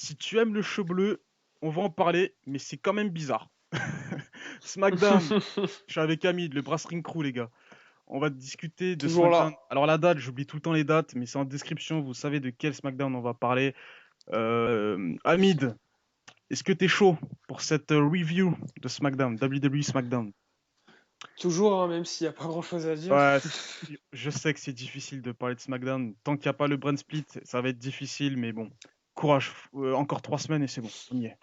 Si tu aimes le cheveu bleu, on va en parler, mais c'est quand même bizarre. SmackDown, je suis avec Hamid, le Brass Ring Crew, les gars. On va discuter de Toujours SmackDown. là. Alors la date, j'oublie tout le temps les dates, mais c'est en description, vous savez de quel SmackDown on va parler. Hamid, est-ce que t'es chaud pour cette review de SmackDown, WWE SmackDown? Toujours, hein, même s'il n'y a pas grand-chose à dire. Ouais, je sais que c'est difficile de parler de SmackDown. Tant qu'il n'y a pas le brand split, ça va être difficile, mais bon, courage. Encore 3 semaines et c'est bon, on y est.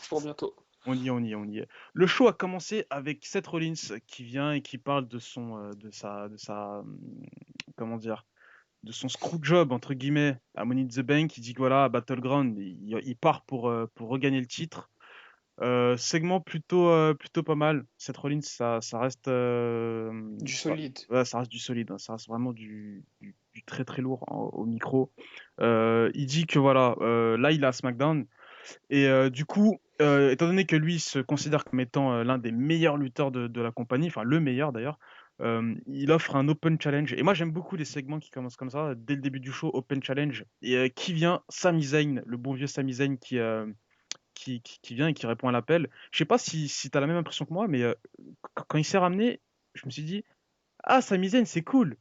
Pour bientôt. On y est, on y est, on y est. Le show a commencé avec Seth Rollins qui vient et qui parle de comment dire, de son screw job entre guillemets à Money in the Bank. Il dit que voilà, à Battleground, il part pour regagner le titre. Segment plutôt pas mal. Seth Rollins, ça reste, Du ouais, solide. ouais, ça reste du solide, hein. Ça reste vraiment du très très lourd au micro. Il dit que voilà, là il est à SmackDown. Et du coup, étant donné que lui il se considère comme étant l'un des meilleurs lutteurs de la compagnie, enfin le meilleur d'ailleurs, il offre un Open Challenge. Et moi j'aime beaucoup les segments qui commencent comme ça, dès le début du show, Open Challenge. Et qui vient? Sami Zayn, le bon vieux Sami Zayn qui vient et qui répond à l'appel. Je sais pas si tu as la même impression que moi, mais quand il s'est ramené, je me suis dit, ah, Sami Zayn, c'est cool.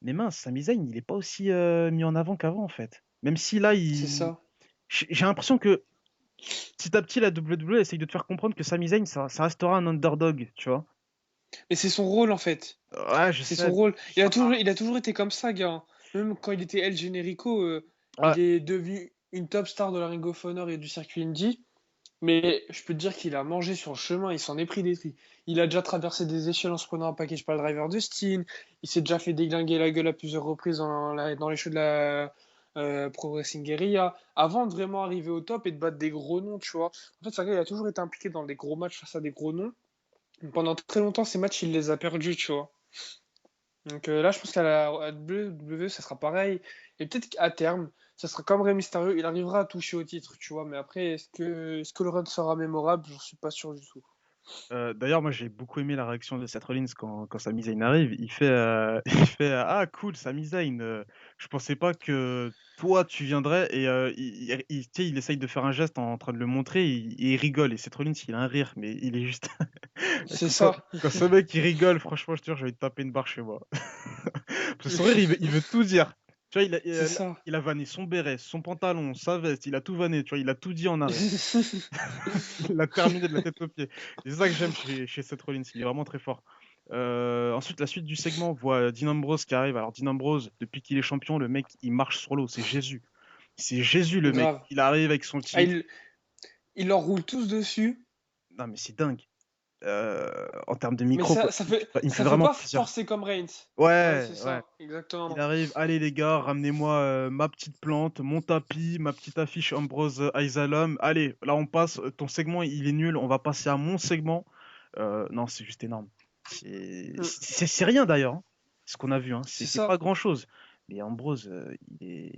Mais mince, Sami Zayn, il est pas aussi mis en avant qu'avant en fait. Même si là, C'est ça. j'ai l'impression que petit à petit, la WWE essaye de te faire comprendre que Sami Zayn, ça restera un underdog, tu vois. Mais c'est son rôle, en fait. Ouais, je C'est son sais. rôle. Il a toujours été comme ça, gars. Même quand il était El Generico, Ouais, il est devenu une top star de la Ring of Honor et du circuit indie. Mais je peux te dire qu'il a mangé sur le chemin, il s'en est pris des tris. Il a déjà traversé des échelles en se prenant un package par le driver de Steen. Il s'est déjà fait déglinguer la gueule à plusieurs reprises dans les shows de la Pro Wrestling Guerrilla. Avant de vraiment arriver au top et de battre des gros noms, tu vois. En fait, ce gars, il a toujours été impliqué dans des gros matchs face à des gros noms. Pendant très longtemps, ces matchs, il les a perdus, tu vois. Donc là, je pense qu'à la WWE, ça sera pareil. Et peut-être qu'à terme, ça sera comme Rey Mysterio, il arrivera à toucher au titre, tu vois. Mais après, est-ce que le run sera mémorable? J'en suis pas sûr du tout. D'ailleurs, moi j'ai beaucoup aimé la réaction de Seth Rollins quand Sami Zayn arrive. Il fait, il fait ah cool, Sami Zayn. Je pensais pas que toi tu viendrais et tu sais, il essaye de faire un geste en train de le montrer et il rigole. Et Seth Rollins, il a un rire, mais il est juste. C'est Quand, ça. quand ce mec il rigole, franchement, je te jure, je vais te taper une barre chez moi. Parce que son rire, il veut tout dire. Tu vois, C'est ça. il a vanné son béret, son pantalon, sa veste, il a tout vanné, tu vois, il a tout dit en arrêt. Il l'a terminé de la tête aux pieds. C'est ça que j'aime chez Seth Rollins, il est vraiment très fort. Ensuite, la suite du segment, on voit Dean Ambrose qui arrive. Alors, Dean Ambrose, depuis qu'il est champion, le mec, il marche sur l'eau. C'est Jésus. C'est Jésus, le mec. Grave. Il arrive avec son Ah, titre. il leur roule tous dessus. Non, mais c'est dingue. En termes de Mais micro, quoi. ça, ça fait, Il me fait ça fait vraiment pas plaisir. forcer comme Reigns. Ouais, Ouais, c'est ouais. ça. Il Exactement. arrive, allez les gars, ramenez-moi ma petite plante, mon tapis, ma petite affiche Ambrose Asylum. Allez, là on passe, ton segment il est nul, on va passer à mon segment. Non, c'est juste énorme. Mm, C'est rien d'ailleurs, hein, ce qu'on a vu, hein. c'est C'est pas ça. grand-chose. Mais Ambrose, il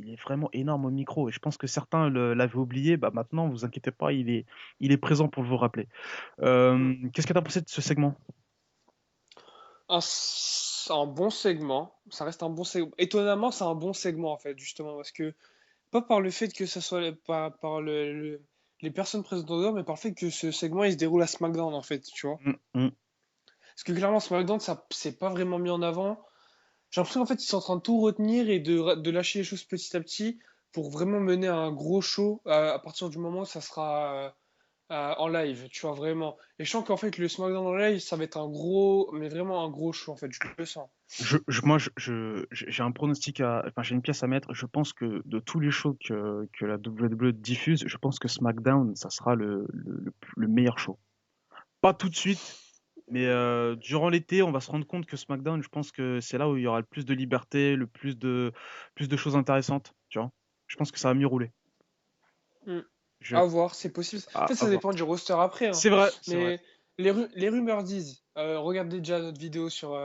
est vraiment énorme au micro. Et je pense que certains l'avaient oublié. Bah maintenant, vous inquiétez pas, il est présent pour vous rappeler. Mm. Qu'est-ce que t'as pensé de ce segment? C'est un bon segment. Ça reste un bon segment. Étonnamment, c'est un bon segment, en fait, justement. Parce que, pas par le fait que ça soit par les personnes présentes dedans, mais par le fait que ce segment, il se déroule à SmackDown, en fait, tu vois. Mm, mm. Parce que clairement, SmackDown, ça c'est pas vraiment mis en avant. J'ai l'impression qu'en fait, ils sont en train de tout retenir et de lâcher les choses petit à petit pour vraiment mener un gros show à partir du moment où ça sera en live, tu vois, vraiment. Et je sens qu'en fait, le SmackDown en live, ça va être un gros, mais vraiment un gros show, en fait, je le sens. Moi, j'ai un pronostic enfin, j'ai une pièce à mettre. Je pense que de tous les shows que la WWE diffuse, je pense que SmackDown, ça sera le meilleur show. Pas tout de suite, mais durant l'été, on va se rendre compte que SmackDown, je pense que c'est là où il y aura le plus de liberté, plus de choses intéressantes, tu vois. Je pense que ça va mieux rouler. Hmm. Je, À voir, c'est possible. En fait, à ça voir. dépend du roster après, hein. C'est vrai, c'est vrai. Mais les rumeurs disent, regardez déjà notre vidéo sur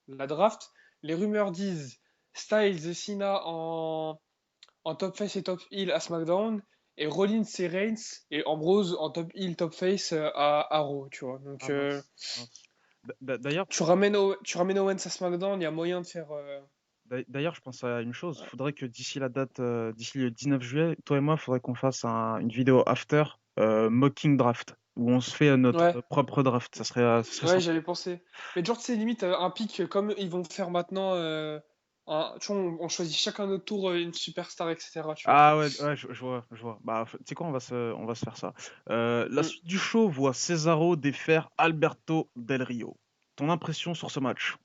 la draft, les rumeurs disent Styles et Cena en top face et top heel à SmackDown, et Rollins et Reigns et Ambrose en top heel, top face à Raw, tu vois. Donc, Ah mince, mince. D'ailleurs, tu ramènes Owens à SmackDown, il y a moyen de faire. D'ailleurs, je pense à une chose. Faudrait que d'ici la date, d'ici le 19 juillet, toi et moi, faudrait qu'on fasse une vidéo after mocking draft où on se fait notre Ouais, propre draft. Ça serait ouais, sympa. j'avais pensé. Mais genre, tu sais, limite, un pic comme ils vont faire maintenant. Tu vois, on choisit chacun notre tour une superstar, etc. Tu vois. Ah ouais, ouais, je vois, je vois. Bah, tu sais quoi, on va se faire ça. La Mm. suite du show voit Cesaro défaire Alberto Del Rio. Ton impression sur ce match?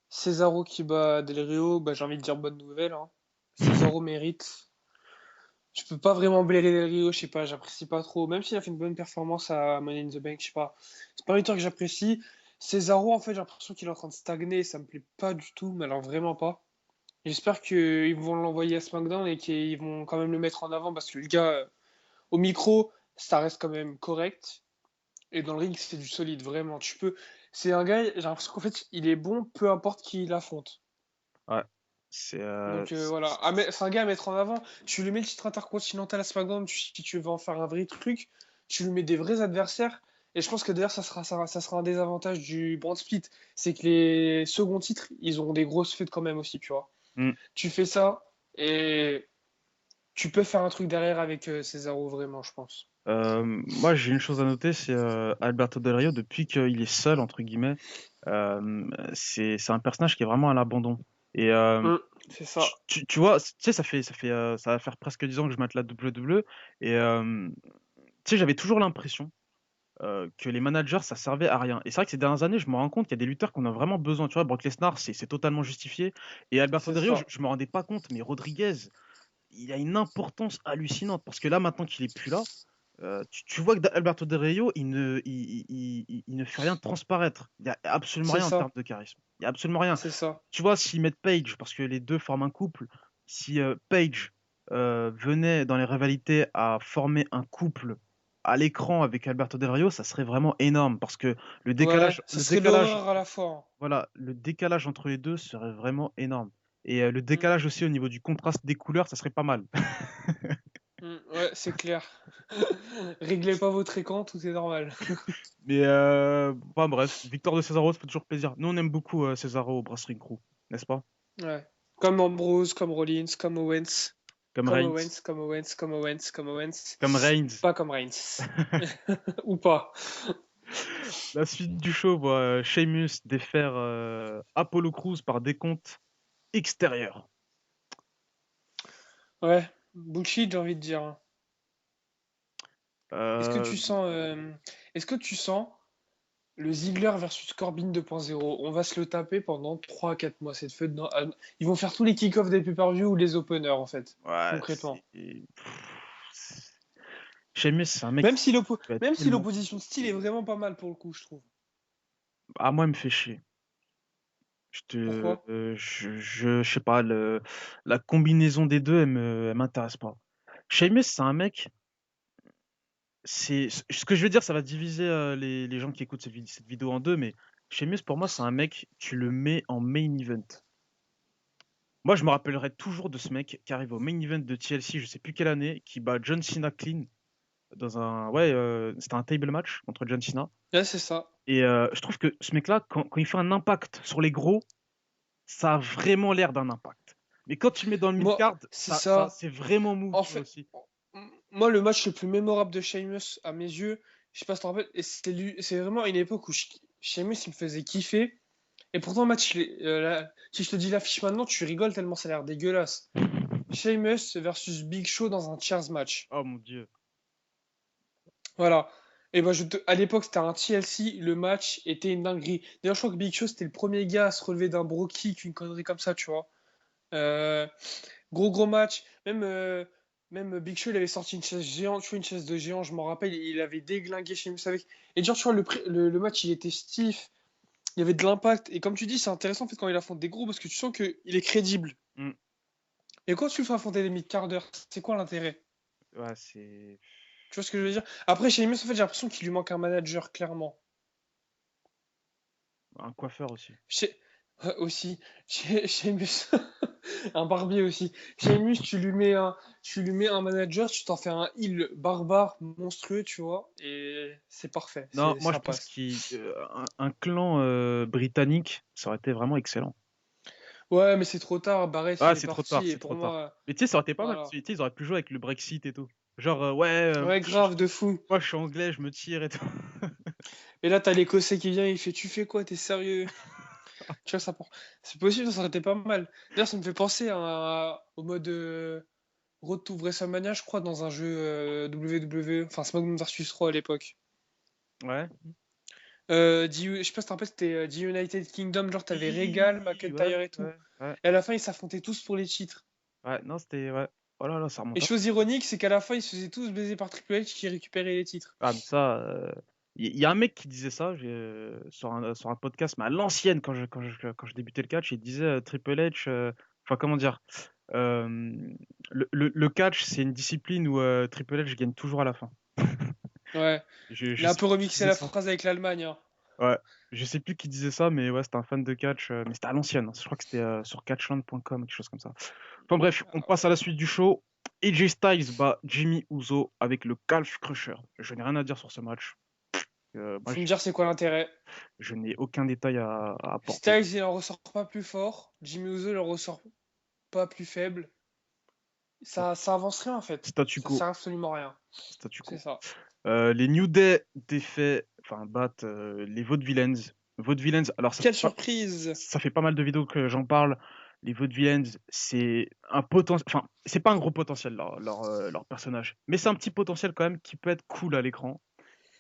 Cesaro qui bat Del Rio, bah, j'ai envie de dire bonne nouvelle, hein. Cesaro mérite. Je peux pas vraiment blairer Del Rio, je sais pas, j'apprécie pas trop. Même s'il a fait une bonne performance à Money in the Bank, je sais pas. C'est pas un lutteur que j'apprécie. Cesaro, en fait, j'ai l'impression qu'il est en train de stagner, ça me plaît pas du tout, mais alors vraiment pas. J'espère qu'ils vont l'envoyer à SmackDown et qu'ils vont quand même le mettre en avant parce que le gars, au micro, ça reste quand même correct. Et dans le ring, c'est du solide, vraiment. C'est un gars, j'ai l'impression qu'en fait, il est bon, peu importe qui il affronte. Ouais, c'est Donc voilà, c'est un gars à mettre en avant. Tu lui mets le titre intercontinental à SmackDown, si tu veux en faire un vrai truc, tu lui mets des vrais adversaires. Et je pense que d'ailleurs, ça sera un désavantage du brand split. C'est que les seconds titres, ils ont des grosses fêtes quand même aussi, tu vois. hmm. Tu fais ça et tu peux faire un truc derrière avec Cesaro, vraiment, je pense. Moi, j'ai une chose à noter, c'est Alberto Del Rio, depuis qu'il est seul, entre guillemets, c'est un personnage qui est vraiment à l'abandon. Et Mm, c'est ça. tu vois, tu sais, ça va faire presque 10 ans que je mate la WWE, et tu sais, j'avais toujours l'impression que les managers, ça servait à rien. Et c'est vrai que ces dernières années, je me rends compte qu'il y a des lutteurs qu'on a vraiment besoin. Tu vois, Brock Lesnar, c'est totalement justifié. Et Alberto C'est Del Rio, ça. je me rendais pas compte, mais Rodriguez, il a une importance hallucinante, parce que là, maintenant qu'il est plus là, tu vois que Alberto Del Rio, il ne fait rien transparaître. Il n'y a absolument C'est rien en termes ça. de charisme. Il n'y a absolument rien. C'est ça. Tu vois, s'ils mettent Page, parce que les deux forment un couple, si Page venait dans les rivalités à former un couple à l'écran avec Alberto Del Rio, ça serait vraiment énorme, parce que Ouais, ça serait de l'horreur à la fois, hein. voilà, le décalage entre les deux serait vraiment énorme. Et le Mm, décalage aussi au niveau du contraste des couleurs, ça serait pas mal. ouais, c'est clair. Réglez pas votre écran, tout est normal. Mais enfin, bref, victoire de Cesaro, ça fait toujours plaisir. Nous, on aime beaucoup Cesaro au Brass Ring Crew, n'est-ce pas? Ouais. Comme Ambrose, comme Rollins, comme Owens. Comme Comme Reigns, Owens, comme Owens, comme Owens, comme Owens. comme Reigns. Pas comme Reigns. Ou pas. La suite du show voit Sheamus défaire Apollo Crews par décompte extérieur. Ouais. Bullshit, j'ai envie de dire, hein. Est-ce que Euh, tu sens, est-ce que tu sens le Ziggler versus Corbin 2.0? On va se le taper pendant 3 à 4 mois, cette feuille. Ils vont faire tous les kick-offs des pay-per-view ou les openers, en fait. ouais, Concrètement. Sheamus, c'est un mec qui peut être Même si tellement. l'opposition de style est vraiment pas mal pour le coup, je trouve. Ah, moi, il me fait chier. Pourquoi? Je sais pas, la combinaison des deux, elle m'intéresse pas. Sheamus, c'est un mec. Ce que je veux dire, ça va diviser les gens qui écoutent cette vidéo en deux, mais Sheamus, pour moi, c'est un mec, tu le mets en main event. Moi, je me rappellerai toujours de ce mec qui arrive au main event de TLC, je sais plus quelle année, qui bat John Cena clean dans ouais, c'était un table match contre John Cena. Ouais, c'est ça. Et je trouve que ce mec-là, quand il fait un impact sur les gros, ça a vraiment l'air d'un impact. Mais quand tu le mets dans le Moi, mid-card, c'est ça. c'est vraiment mou, En tu vois fait, aussi. moi, le match le plus mémorable de Sheamus, à mes yeux, je sais pas si tu te rappelles, et c'est vraiment une époque où Sheamus, il me faisait kiffer. Et pourtant, le match, si je te dis l'affiche maintenant, tu rigoles tellement ça a l'air dégueulasse. Sheamus versus Big Show dans un Chairs match. Oh mon Dieu. Voilà. Et ben, à l'époque, c'était un TLC. Le match était une dinguerie. D'ailleurs, je crois que Big Show, c'était le premier gars à se relever d'un bro kick, une connerie comme ça, tu vois. Euh, gros match. Même Big Show, il avait sorti une chaise géante, tu vois, une chaise de géant, je m'en rappelle. Il avait déglingué Sheamus avec. Et genre, tu vois, le match, il était stiff. Il y avait de l'impact. Et comme tu dis, c'est intéressant en fait quand il affronte des gros parce que tu sens qu'il est crédible. Hmm. Et quand tu le fais affronter des mid-carders, c'est quoi l'intérêt? Ouais, c'est Tu vois ce que je veux dire? Après, chez Amos, en fait, j'ai l'impression qu'il lui manque un manager, clairement. un coiffeur aussi. Chez... ouais, aussi, chez Amos, un barbier aussi. Chez Amos, tu lui mets un manager, tu t'en fais un heal barbare, monstrueux, tu vois, et c'est parfait, Non, moi je ça pense passe. qu'un clan britannique, ça aurait été vraiment excellent. Ouais, mais c'est trop tard. Barrett, Ah, il est c'est trop tard, parti. Et c'est pour trop tard. moi, Mais tu sais, ça aurait été pas mal. voilà. Tu sais, ils auraient pu jouer avec le Brexit et tout. Genre, ouais, Ouais, grave, de fou. moi je suis anglais, je me tire et tout. Et là, t'as l'Écossais qui vient, il fait, tu fais quoi? T'es sérieux? Tu vois, c'est possible, ça aurait été pas mal. D'ailleurs, ça me fait penser au mode Road to WrestleMania, je crois, dans un jeu WWE, enfin SmackDown vs Raw à l'époque. Ouais. Je sais pas si tu te rappelles, c'était The United Kingdom, genre t'avais Regal, Oui, ouais, McIntyre et tout. ouais, ouais. Et à la fin, ils s'affrontaient tous pour les titres. Ouais, non, c'était. Ouais. Oh là là, ça Et remonte. chose ironique, c'est qu'à la fin, ils se faisaient tous baiser par Triple H qui récupérait les titres. Ah, mais ça. Il y a un mec qui disait ça sur un podcast, mais à l'ancienne, quand je débutais le catch, il disait Triple H. Enfin, comment dire euh, le catch, c'est une discipline où Triple H gagne toujours à la fin. Ouais. Je Il a un sais peu plus qui remixé disait la ça. phrase avec l'Allemagne, hein. Ouais, je sais plus qui disait ça, mais ouais, c'était un fan de catch, mais c'était à l'ancienne, hein. Je crois que c'était sur catchland.com, quelque chose comme ça. Enfin bref, on Ah passe à la ouais. suite du show. AJ Styles bat Jimmy Uso avec le Calf Crusher. Je n'ai rien à dire sur ce match. Moi, Faut me dire c'est quoi l'intérêt. je n'ai aucun détail à apporter. Styles, il en ressort pas plus fort. Jimmy Uso, il en ressort pas plus faible. Ça avance rien en fait. Statu Ça quo. sert absolument à rien. Statu C'est quo. ça. Les New Day enfin, battent les Vaudevillains. Vaudevillains, alors Quelle surprise! ça fait pas mal de vidéos que j'en parle. Les Vaudevillains, c'est un potentiel, enfin, c'est pas un gros potentiel leur personnage, mais c'est un petit potentiel quand même qui peut être cool à l'écran.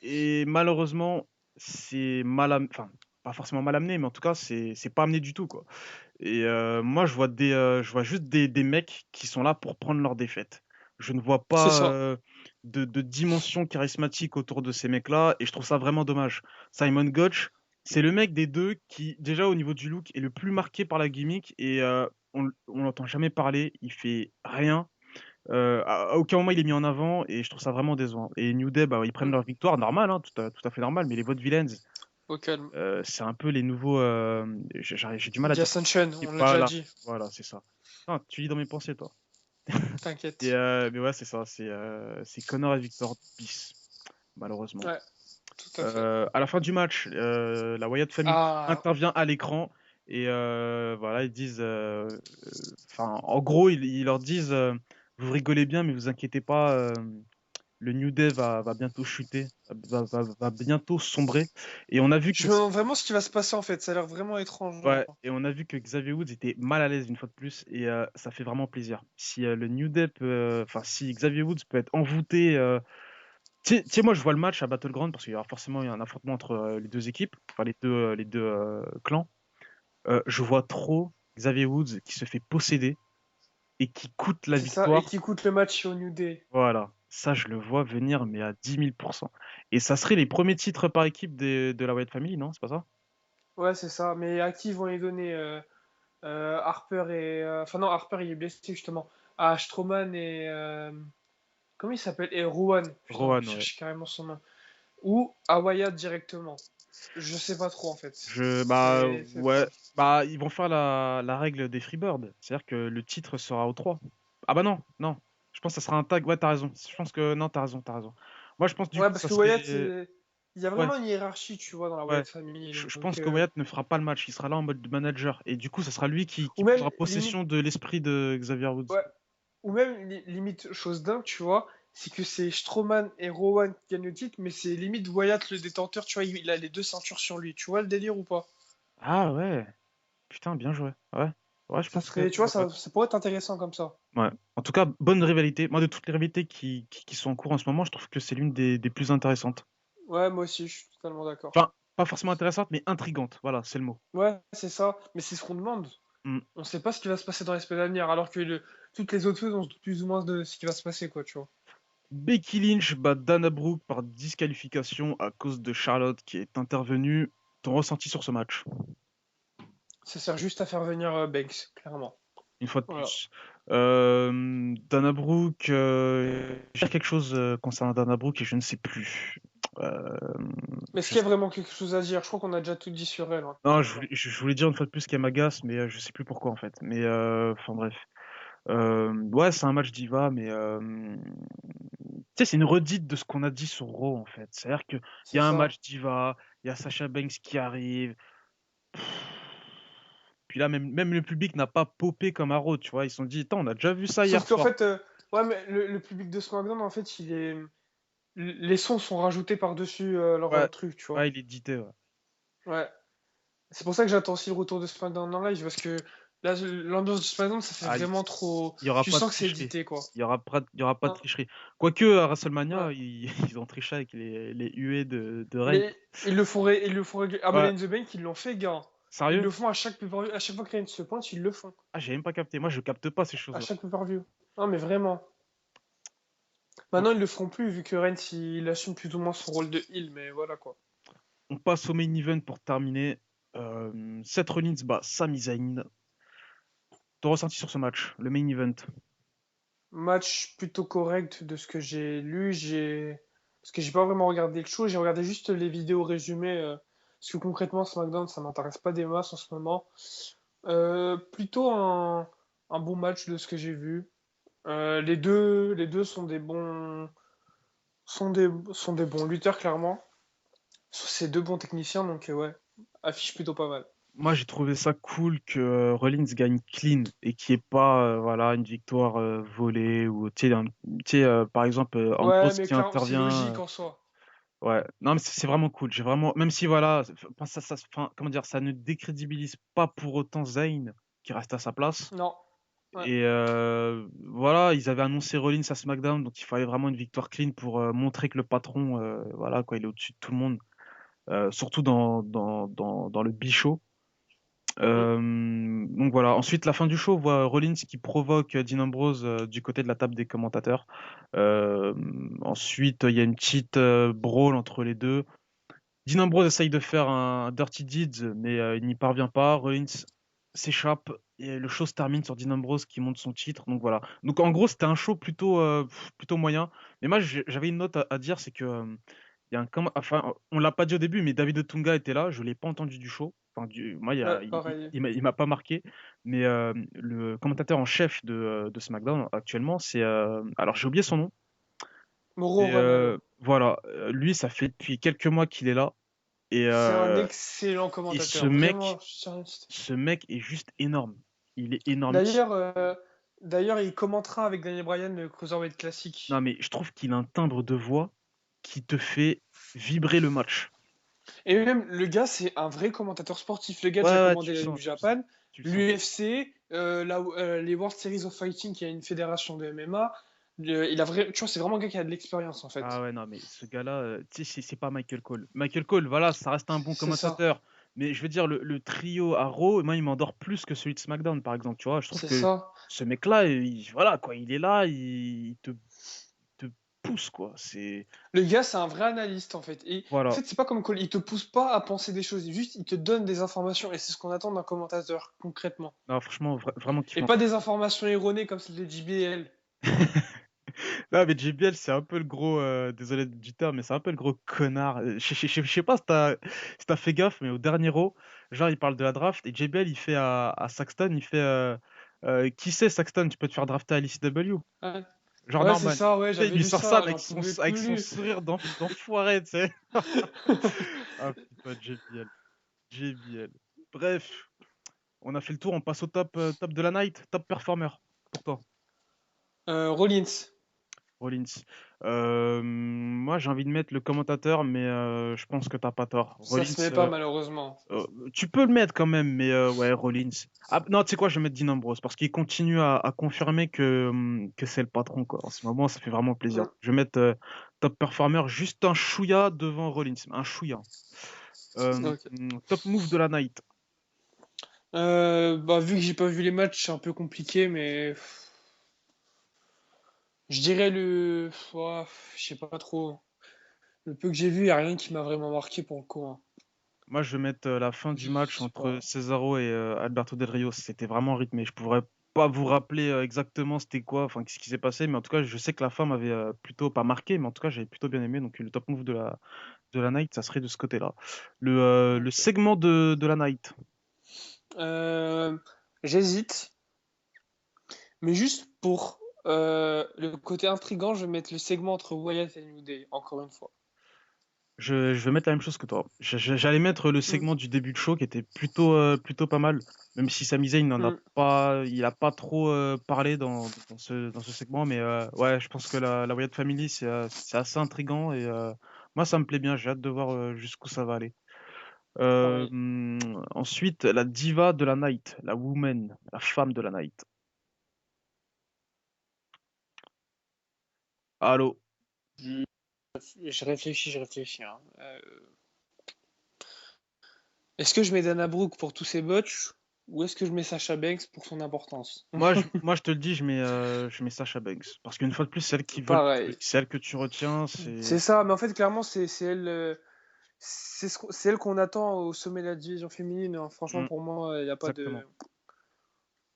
Et malheureusement, c'est enfin, pas forcément mal amené, mais en tout cas, c'est pas amené du tout, quoi. Et moi, je vois juste des mecs qui sont là pour prendre leur défaite. Je ne vois C'est pas ça. de dimension charismatique autour de ces mecs-là, et je trouve ça vraiment dommage. Simon Gotch, c'est le mec des deux qui, déjà au niveau du look, est le plus marqué par la gimmick, et on l'entend jamais parler, il fait rien. À aucun moment il est mis en avant, et je trouve ça vraiment décevant. Et New Day, bah, ils prennent Mm. leur victoire, normal, hein, tout à fait normal, mais les Vaudevillains, Au calme. c'est un peu les nouveaux. J'ai du mal à The dire. Ascension, on l'a déjà Voilà, dit. voilà, c'est ça. Ah, tu lis dans mes pensées, toi. T'inquiète. Mais ouais, c'est ça. C'est Connor et Victor bis, malheureusement. Ouais, tout à fait. À la fin du match, la Wyatt Family Ah, intervient à l'écran et voilà, ils disent. Enfin, en gros, ils leur disent vous rigolez bien, mais vous inquiétez pas, le New Day va bientôt chuter, va bientôt sombrer. Et on a vu que je me demande vraiment ce qui va se passer en fait. Ça a l'air vraiment étrange, Ouais, genre. et on a vu que Xavier Woods était mal à l'aise une fois de plus, et ça fait vraiment plaisir. Si le New Day enfin si Xavier Woods peut être envoûté, tu sais, moi je vois le match à Battleground parce qu'il y aura forcément un affrontement entre les deux équipes, enfin les deux clans. Je vois trop Xavier Woods qui se fait posséder et qui coûte la C'est ça, et victoire. qui coûte le match au New Day. Voilà, ça je le vois venir mais à 10 000%. Et ça serait les premiers titres par équipe de la Wyatt Family, non? C'est pas ça? Ouais, c'est ça. Mais à qui vont les donner Harper et. Enfin, non, Harper il est blessé justement. À Strowman et. Comment il s'appelle? Et Rowan. Putain, Rowan, je ouais. cherche carrément son nom. Ou à Wyatt directement. Je sais pas trop en fait. Bah C'est ouais, ça. bah ils vont faire la règle des Freebirds, c'est-à-dire que le titre sera au 3. Ah bah non, non, je pense que ça sera un tag, ouais t'as raison, je pense que non t'as raison. Moi je pense du Ouais, coup parce ça que Wyatt, serait, il y a ouais, vraiment une hiérarchie, tu vois, dans la ouais, Wyatt Family. je Donc, pense que Wyatt ne fera pas le match, il sera là en mode manager, et du coup ça sera lui qui ou même prendra limite, possession de l'esprit de Xavier Woods. ouais, ou même limite chose dingue, tu vois, c'est que c'est Strowman et Rowan qui gagnent le titre, mais c'est limite Wyatt le détenteur, tu vois, il a les deux ceintures sur lui. Tu vois le délire ou pas? Ah ouais, putain bien joué, ouais, ouais je Ça pense que, serait, tu vois, ouais. ça pourrait être intéressant comme ça. Ouais. En tout cas, bonne rivalité, moi de toutes les rivalités qui sont en cours en ce moment, je trouve que c'est l'une des plus intéressantes. Ouais, moi aussi, je suis totalement d'accord. Enfin, pas forcément intéressante, mais intrigante. Voilà, c'est le mot. Ouais, c'est ça, mais c'est ce qu'on demande. Mm. On sait pas ce qui va se passer dans les semaines à venir, alors que toutes les autres choses, on se doute plus ou moins de ce qui va se passer, quoi, tu vois. Becky Lynch bat Dana Brooke par disqualification à cause de Charlotte qui est intervenue. Ton ressenti sur ce match, Ça sert juste à faire venir Banks, clairement. une fois de Voilà. plus. Dana Brooke, j'ai quelque chose concernant Dana Brooke et je ne sais plus. Euh, Mais est-ce je qu'il y sais- a vraiment quelque chose à dire? Je crois qu'on a déjà tout dit sur elle, hein, Non, finalement. je voulais dire une fois de plus qu'elle m'agace, mais je sais plus pourquoi en fait. Mais enfin bref. Ouais, c'est un match diva, mais tu sais, c'est une redite de ce qu'on a dit sur Raw en fait. C'est-à-dire qu'il y C'est a un ça. match diva, il y a Sasha Banks qui arrive. Puis là, même le public n'a pas popé comme à Raw, tu vois. Ils se sont dit, attends, on a déjà vu ça hier Sauf qu'en soir. fait, ouais, mais le public de SmackDown, en fait, les sons sont rajoutés par-dessus leur Ouais, truc, tu vois. ouais, il est édité, ouais. Ouais. C'est pour ça que j'attends aussi le retour de SmackDown en live, parce que là, l'ambiance de SmackDown, ça fait Ah, vraiment trop. il y aura Tu pas de sens que c'est tricherie. édité, quoi. Il y aura pas de Hein, tricherie. Quoique, à ouais. WrestleMania, ils ont triché avec les huées de Reigns. Mais à Money Ouais, in the Bank, ils l'ont fait, gars. Ils sérieux? le font à chaque pay-per-view. À chaque fois que Reigns se pointe, ils le font. Ah, j'ai même pas capté. Moi, je capte pas ces À choses-là. chaque pay-per-view. Non, mais vraiment. Maintenant, ils le feront plus, vu que Reigns, il assume plus ou moins son rôle de heel, mais voilà, quoi. On passe au main event pour terminer. Seth Rollins bat Sami Zayn. Ton ressenti sur ce match, le main event? Match plutôt correct de ce que j'ai lu. Parce que j'ai pas vraiment regardé le show, j'ai regardé juste les vidéos résumées. Parce que concrètement, SmackDown, ça m'intéresse pas des masses en ce moment. Plutôt un bon match de ce que j'ai vu. Les deux sont des bons lutteurs, clairement. C'est deux bons techniciens, donc ouais, affiche plutôt pas mal. Moi, j'ai trouvé ça cool que Rollins gagne clean et qu'il n'y ait pas voilà, une victoire volée ou tu sais, par exemple Ouais, Ambrose mais qui clairement, c'est intervient. logique en soi. Ouais, non, mais c'est vraiment cool. J'ai vraiment, même si voilà, enfin, comment dire, ça ne décrédibilise pas pour autant Zayn qui reste à sa place. Non. Ouais. Et voilà, ils avaient annoncé Rollins à SmackDown, donc il fallait vraiment une victoire clean pour montrer que le patron, voilà, quoi, il est au-dessus de tout le monde, surtout dans le bichot. Mm. Donc voilà. Ensuite, la fin du show, on voit Rollins qui provoque Dean Ambrose du côté de la table des commentateurs. Euh, Ensuite, il y a une petite brawl entre les deux. Dean Ambrose essaye de faire un Dirty Deeds, mais il n'y parvient pas. Rollins s'échappe et le show se termine sur Dean Ambrose qui monte son titre. Donc voilà. Donc en gros, c'était un show plutôt moyen. Mais moi, j'avais une note à dire, c'est que il y a enfin, on l'a pas dit au début, mais David Otunga était là. Je l'ai pas entendu du show. Enfin, moi, Ouais, pareil. il m'a pas marqué. Mais le commentateur en chef de SmackDown actuellement, c'est alors j'ai oublié son nom. Mauro Et Ranallo. voilà, lui, ça fait depuis quelques mois qu'il est là. Et, C'est un euh, excellent et commentateur, vraiment. Je tiens à insister. ce mec est juste énorme. Il est énorme. D'ailleurs, d'ailleurs, il commentera avec Daniel Bryan le Cruiserweight Non, Classic. mais je trouve qu'il a un timbre de voix qui te fait vibrer le match. Et même, le gars, c'est un vrai commentateur sportif. Le gars a Ouais, déjà ouais, commandé tu le la New sens, tu le sens. Japan, Tu le sens. l'UFC, les World Series of Fighting, qui a une fédération de MMA. Tu vois, c'est vraiment un gars qui a de l'expérience, en Ah fait. ouais, non, mais ce gars-là, tu sais, c'est pas Michael Cole. Michael Cole, voilà, ça reste un bon C'est ça. commentateur. Mais je veux dire, le trio à Raw, moi, il m'endort plus que celui de SmackDown, par exemple. Tu vois, je trouve C'est que ça. ce mec-là, voilà, quoi, il est là, il te pousse, quoi. Le gars, c'est un vrai analyste, en fait. Et en Voilà. fait, c'est pas comme Cole. Il te pousse pas à penser des choses. Il te donne des informations. Et c'est ce qu'on attend d'un commentateur, concrètement. Non, franchement, vraiment Et kiffant. pas des informations erronées comme celles de JBL. Là, mais JBL, c'est un peu le gros, désolé du terme, mais c'est un peu le gros connard. Je sais pas si t'as fait gaffe, mais au dernier Raw, genre, il parle de la draft et JBL, il fait à Saxton, il fait qui c'est Saxton, tu peux te faire drafter à l'ICW? Ouais, Genre ouais, c'est Norman. ça, ouais, Tu sais, il j'avais lui lu sort ça ça, j'en pouvais avec son plus. sourire d'enfoiré, tu sais. Ah putain, JBL. JBL. Bref, on a fait le tour, on passe au top de la night, top performer pour toi. Rollins, Rollins. Moi, j'ai envie de mettre le commentateur, mais je pense que t'as pas tort. ça Rollins, se met pas malheureusement. euh, tu peux le mettre quand même, mais ouais, Rollins. Ah, non, tu sais quoi, je vais mettre Dean Ambrose parce qu'il continue à confirmer que c'est le patron, quoi. En ce moment, ça fait vraiment plaisir. Mm. Je vais mettre top performer juste un chouïa devant Rollins, un chouïa. Euh, Ok. Top move de la night. Bah, vu que j'ai pas vu les matchs, c'est un peu compliqué, mais je dirais ouah, je sais pas trop. Le peu que j'ai vu, y a rien qui m'a vraiment marqué pour le coup, hein. Moi, je vais mettre la fin du match C'est entre pas. Cesaro et Alberto Del Rio. C'était vraiment rythmé. Je pourrais pas vous rappeler exactement c'était quoi, enfin, qu'est-ce qui s'est passé, mais en tout cas, je sais que la fin m'avait plutôt pas marqué, mais en tout cas, j'avais plutôt bien aimé. Donc, le top move de la night, ça serait de ce côté-là. Le Ok. segment de la night. Euh, J'hésite, mais juste pour le côté intrigant, je vais mettre le segment entre Wyatt et New Day, encore une fois. Je vais mettre la même chose que toi. J'allais mettre le Mm, segment du début de show qui était plutôt pas mal, même si Sami Zayn mm. il a pas trop parlé dans ce segment, mais ouais, je pense que la Wyatt Family c'est assez intriguant et moi ça me plaît bien. J'ai hâte de voir jusqu'où ça va aller. Pareil. Ensuite, la diva de la night, la woman, la femme de la night. Allô? Je, je réfléchis, hein. Est-ce que je mets Dana Brooke pour tous ses botches ou est-ce que je mets Sasha Banks pour son importance? Moi, je te le dis, je mets Sasha Banks. Parce qu'une fois de plus, celle qui vole le truc, Pareil. celle que tu retiens, C'est c'est ça, mais en fait, clairement, c'est elle, c'est elle qu'on attend au sommet de la division féminine, hein. Franchement, Mm, pour moi, il n'y a pas exactement. de.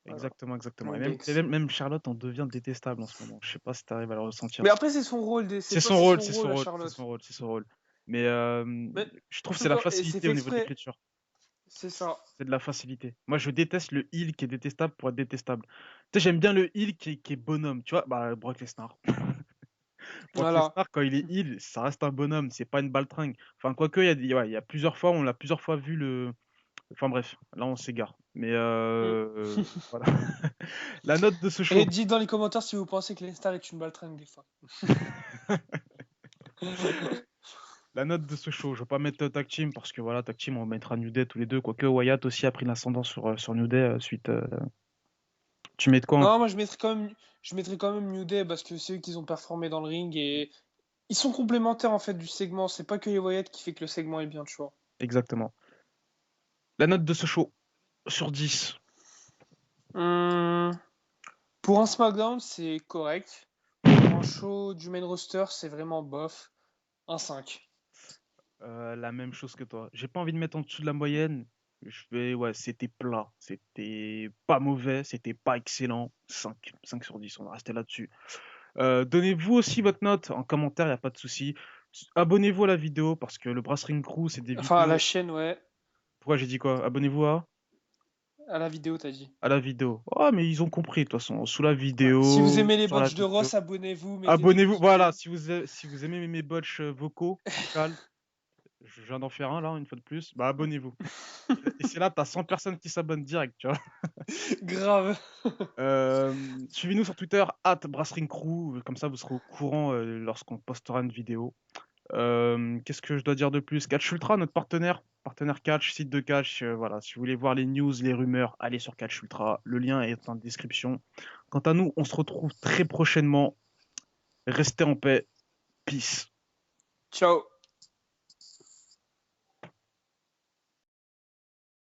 Voilà. Exactement. Et Donc même, Banks. même Charlotte en devient détestable en ce moment. Je sais pas si tu arrives à le ressentir. Mais après, c'est son rôle, C'est c'est son rôle, son c'est rôle son à rôle, c'est son Charlotte. rôle, c'est son rôle. Mais Mais je trouve que c'est tout la comme, et c'est facilité fait au niveau de exprès, l'écriture. c'est ça. C'est de la facilité. Moi, je déteste le heel qui est détestable pour être détestable. Tu sais, j'aime bien le heel qui est bonhomme. Tu vois, bah, Brock Lesnar. Brock Voilà. Lesnar, quand il est heel, ça reste un bonhomme. C'est pas une baltringue. Enfin, quoique, ouais, il y a plusieurs fois, on l'a plusieurs fois vu le. Enfin, bref, là, on s'égare. Mais Mm. voilà. La note de ce Et show. dites dans les commentaires si vous pensez que Lestar est une baltringue des fois. La note de ce show. Je vais pas mettre Tag Team parce que voilà, Tag Team, on mettra New Day tous les deux. Quoique Wyatt aussi a pris l'ascendant sur New Day suite. Tu mets de quoi Non, moi je mettrais quand même New Day parce que c'est eux qui ont performé dans le ring et ils sont complémentaires en fait du segment. C'est pas que les Wyatt qui fait que le segment est bien, tu vois. exactement. La note de ce show sur 10. Hum, pour un SmackDown, c'est correct. Pour un show du main roster, c'est vraiment bof. Un 5. La même chose que toi. J'ai pas envie de mettre en dessous de la moyenne. Ouais, c'était plat. C'était pas mauvais. C'était pas excellent. 5 sur 10. On va rester là-dessus. Donnez-vous aussi votre note en commentaire, il n'y a pas de souci. Abonnez-vous à la vidéo parce que le Brass Ring Crew, c'est des Enfin, à la vidéos. chaîne, ouais. Pourquoi j'ai dit quoi? Abonnez-vous À la vidéo, t'as dit. à la vidéo. Oh, mais ils ont compris de toute façon. Sous la Ouais. Si vous vidéo, aimez les sur la botches de vidéo. Ross, abonnez-vous, mettez des Abonnez-vous. pouces Voilà, bleus. si vous aimez mes botches vocaux, vocales, je viens d'en faire un là, une fois de plus, bah abonnez-vous. Et c'est là, t'as 100 personnes qui s'abonnent direct, tu vois. Grave. Suivez-nous sur Twitter, @BrassringCrew, comme ça vous serez au courant lorsqu'on postera une vidéo. Qu'est-ce que je dois dire de plus? Catch Ultra, notre partenaire Catch, site de Catch. Voilà, si vous voulez voir les news, les rumeurs, allez sur Catch Ultra. Le lien est en description. Quant à nous, on se retrouve très prochainement. Restez en paix. Peace. Ciao.